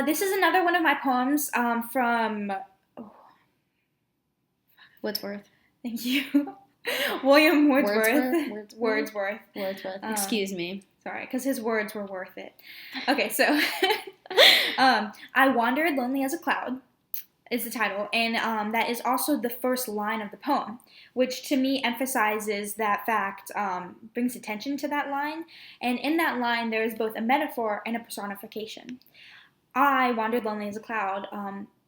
This is another one of my poems from, oh, Wordsworth. thank you, William Wordsworth. Wordsworth. Excuse me. Sorry, because his words were worth it. Okay, so I wandered lonely as a cloud is the title, and that is also the first line of the poem, which to me emphasizes that fact, brings attention to that line, and in that line there is both a metaphor and a personification. I wandered lonely as a cloud,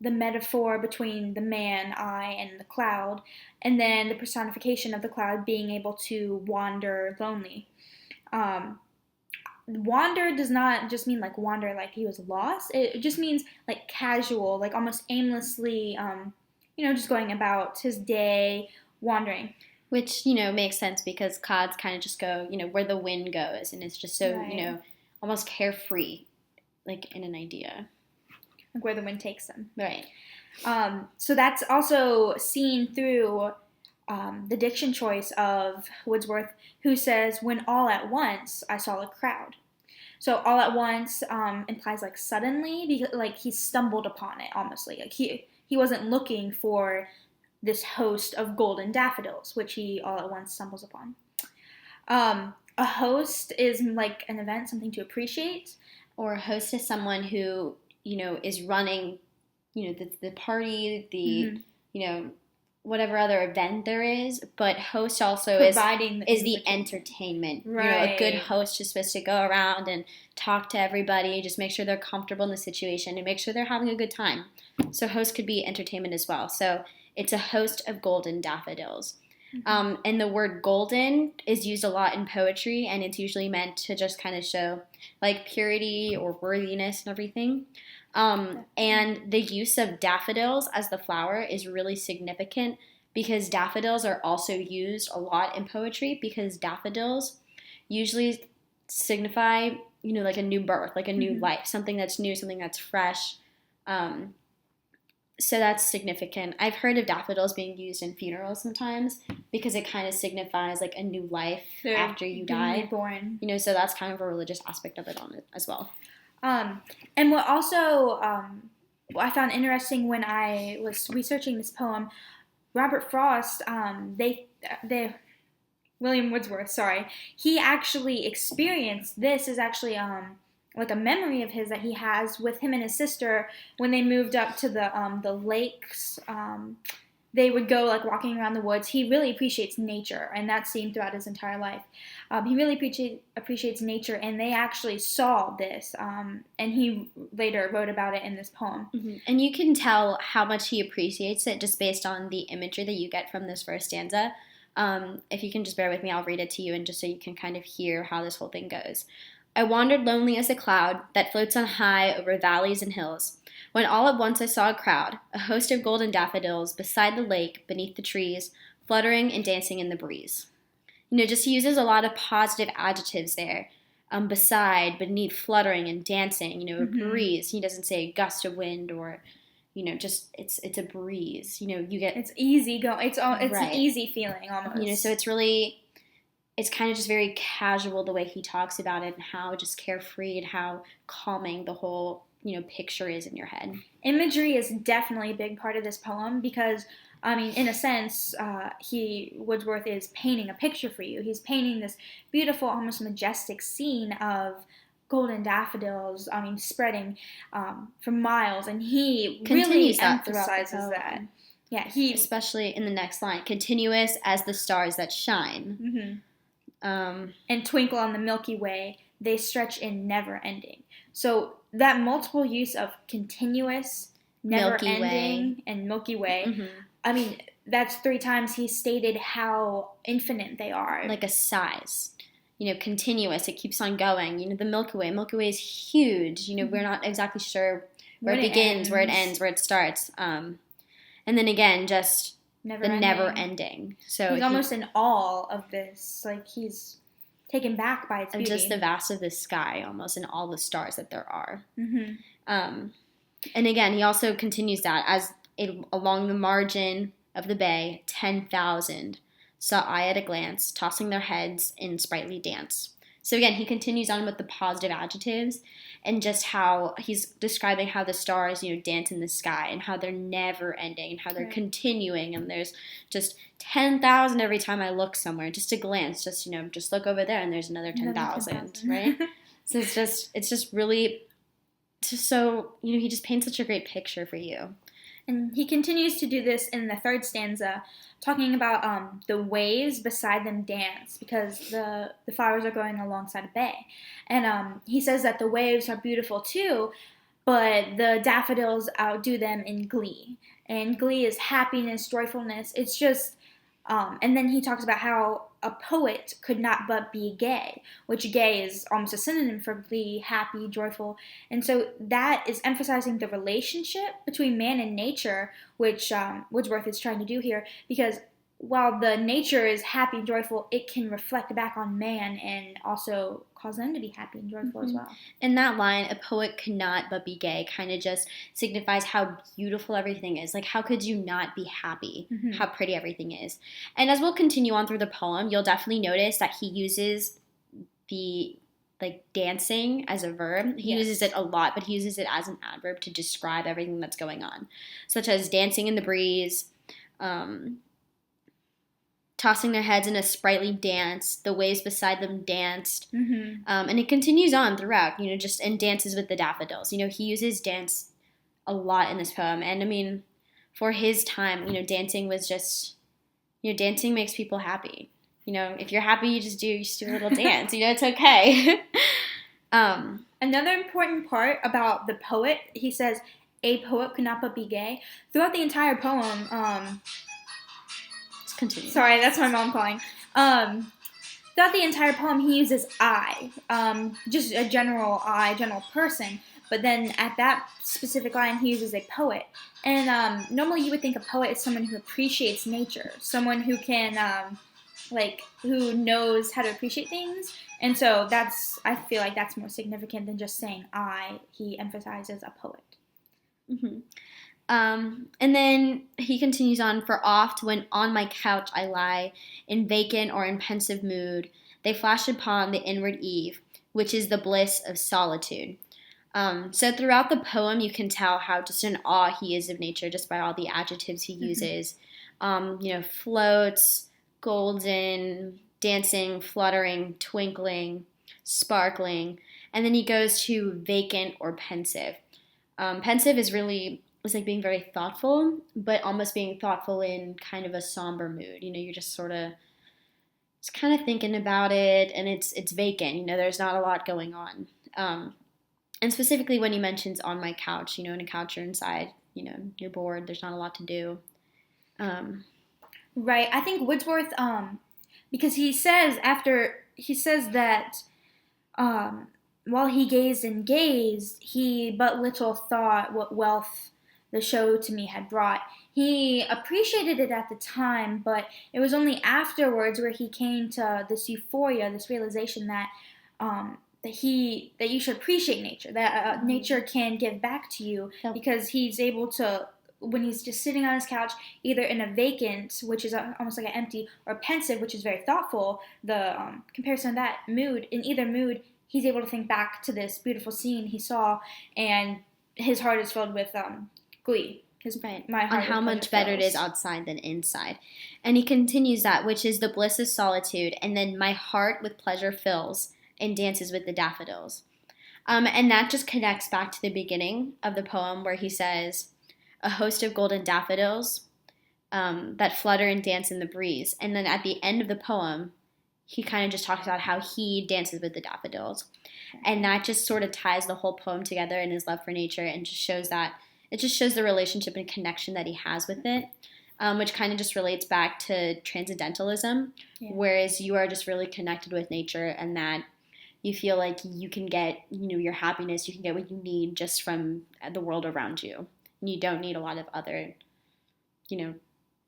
the metaphor between the man, I, and the cloud, and then the personification of the cloud being able to wander lonely. Um, Wander does not just mean like wander like he was lost. It just means like casual, like almost aimlessly, just going about his day, wandering. Which, makes sense because clouds kind of just go, where the wind goes. And it's just so, Right. almost carefree, like in an idea. Like where the wind takes them. Right. So that's also seen through the diction choice of Wordsworth, who says, "When all at once I saw a crowd." So all at once implies like suddenly, because like he stumbled upon it, almost like he wasn't looking for this host of golden daffodils, which he all at once stumbles upon. A host is like an event, something to appreciate. Or a host is someone who, is running, the party, whatever other event there is, but host also Providing is the entertainment. Right. A good host is supposed to go around and talk to everybody, just make sure they're comfortable in the situation and make sure they're having a good time. So host could be entertainment as well. So it's a host of golden daffodils. Mm-hmm. And the word golden is used a lot in poetry, and it's usually meant to just kind of show like purity or worthiness and everything. And the use of daffodils as the flower is really significant because daffodils are also used a lot in poetry because daffodils usually signify, like a new birth, like a new life, something that's new, something that's fresh. So that's significant. I've heard of daffodils being used in funerals sometimes because it kind of signifies like a new life after you die. Reborn. So that's kind of a religious aspect of it on it as well. And what also I found interesting when I was researching this poem, Robert Frost, William Wordsworth, sorry, he actually experienced this is actually like a memory of his that he has with him and his sister when they moved up to the lakes. They would go like walking around the woods. He really appreciates nature, and that's seen throughout his entire life. He really appreciates nature, and they actually saw this, and he later wrote about it in this poem. Mm-hmm. And you can tell how much he appreciates it just based on the imagery that you get from this first stanza. If you can just bear with me, I'll read it to you, and just so you can kind of hear how this whole thing goes. I wandered lonely as a cloud that floats on high over valleys and hills, when all at once I saw a crowd, a host of golden daffodils, beside the lake, beneath the trees, fluttering and dancing in the breeze. Just uses a lot of positive adjectives there. Beside, beneath, fluttering and dancing, a breeze. He doesn't say a gust of wind or, just it's a breeze. You get it's easy it's right. An easy feeling almost. So it's kind of just very casual the way he talks about it and how just carefree and how calming the whole picture is in your head. Imagery is definitely a big part of this poem because, in a sense, Wordsworth is painting a picture for you. He's painting this beautiful, almost majestic scene of golden daffodils, spreading for miles, and he really emphasizes that. Yeah, especially in the next line, continuous as the stars that shine. Mm-hmm. And twinkle on the Milky Way, they stretch in never ending. So that multiple use of continuous, never ending, and Milky Way, mm-hmm. That's 3 times he stated how infinite they are. Like a size. Continuous, it keeps on going. The Milky Way is huge. Mm-hmm. We're not exactly sure where it begins, where it ends, where it starts. And then again, just never ending. So he's almost in awe of this. Like he's taken back by its beauty. Just the vast of the sky almost and all the stars that there are. Mm-hmm. And again, he also continues that as along the margin of the bay, 10,000 saw I at a glance, tossing their heads in sprightly dance. So again, he continues on with the positive adjectives and just how he's describing how the stars, dance in the sky and how they're never ending and how they're continuing, and there's just 10,000 every time I look somewhere, just a glance, just look over there and there's another 10,000, right? So it's just really so, he just paints such a great picture for you. And he continues to do this in the third stanza, talking about the waves beside them dance because the flowers are growing alongside a bay. And he says that the waves are beautiful too, but the daffodils outdo them in glee. And glee is happiness, joyfulness. It's just, and then he talks about how a poet could not but be gay, which gay is almost a synonym for glee, happy, joyful. And so that is emphasizing the relationship between man and nature, which Wordsworth is trying to do here, because while the nature is happy and joyful, it can reflect back on man and also cause them to be happy and joyful as well. In that line, a poet could not but be gay kind of just signifies how beautiful everything is. Like, how could you not be happy? How pretty everything is. And as we'll continue on through the poem, you'll definitely notice that he uses the dancing as a verb. He uses it a lot, but he uses it as an adverb to describe everything that's going on, such as dancing in the breeze, tossing their heads in a sprightly dance, the waves beside them danced, and it continues on throughout, just in dances with the daffodils. He uses dance a lot in this poem, and I mean, for his time, dancing was just, dancing makes people happy. If you're happy, you just do a little dance, it's okay. Another important part about the poet, he says, a poet could not but be gay. Throughout the entire poem, continue. Sorry, that's my mom calling. Throughout the entire poem, he uses I, just a general person. But then at that specific line, he uses a poet. And normally you would think a poet is someone who appreciates nature, someone who can, who knows how to appreciate things. And so I feel like that's more significant than just saying I. He emphasizes a poet. And then he continues on, for oft when on my couch I lie, in vacant or in pensive mood, they flash upon the inward eve, which is the bliss of solitude. So throughout the poem, you can tell how just in awe he is of nature just by all the adjectives he uses. Floats, golden, dancing, fluttering, twinkling, sparkling. And then he goes to vacant or pensive. Pensive is like being very thoughtful, but almost being thoughtful in kind of a somber mood. You're just sort of just kind of thinking about it, and it's vacant. There's not a lot going on. And specifically when he mentions on my couch, in a couch you're inside, you're bored, there's not a lot to do. Right. I think Wordsworth, because he says that while he gazed and gazed, he but little thought what wealth the show to me had brought. He appreciated it at the time, but it was only afterwards where he came to this euphoria, this realization that that you should appreciate nature, that nature can give back to you, because he's able to, when he's just sitting on his couch, either in a vacant, which is almost like an empty, or pensive, which is very thoughtful, the comparison of that mood, in either mood, he's able to think back to this beautiful scene he saw, and his heart is filled with glee. My heart, on how much better it is outside than inside. And he continues that, which is the bliss of solitude, and then my heart with pleasure fills and dances with the daffodils. And that just connects back to the beginning of the poem where he says, a host of golden daffodils that flutter and dance in the breeze. And then at the end of the poem, he kind of just talks about how he dances with the daffodils. And that just sort of ties the whole poem together in his love for nature, and just shows that it just shows the relationship and connection that he has with it, which kind of just relates back to transcendentalism, whereas you are just really connected with nature, and that you feel like you can get, your happiness, you can get what you need just from the world around you. And you don't need a lot of other,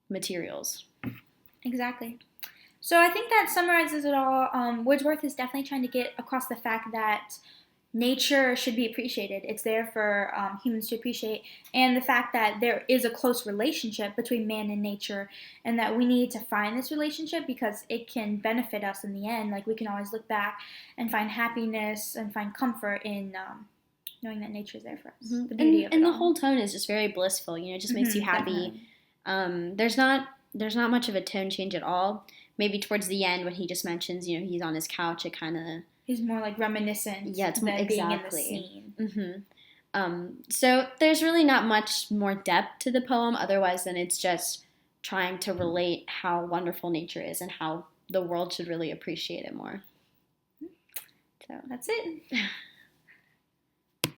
materials. Exactly. So I think that summarizes it all. Wordsworth is definitely trying to get across the fact that nature should be appreciated. It's there for humans to appreciate. And the fact that there is a close relationship between man and nature, and that we need to find this relationship because it can benefit us in the end. Like, we can always look back and find happiness and find comfort in knowing that nature is there for us. Mm-hmm. The beauty of it and the all. whole tone is just very blissful. You know, it just makes you happy. Definitely. There's not much of a tone change at all. Maybe towards the end when he just mentions, you know, he's on his couch, it kind of... He's more like reminiscent Yeah, it's than exactly. being in the scene. Mm-hmm. So there's really not much more depth to the poem otherwise than it's just trying to relate how wonderful nature is and how the world should really appreciate it more. So that's it.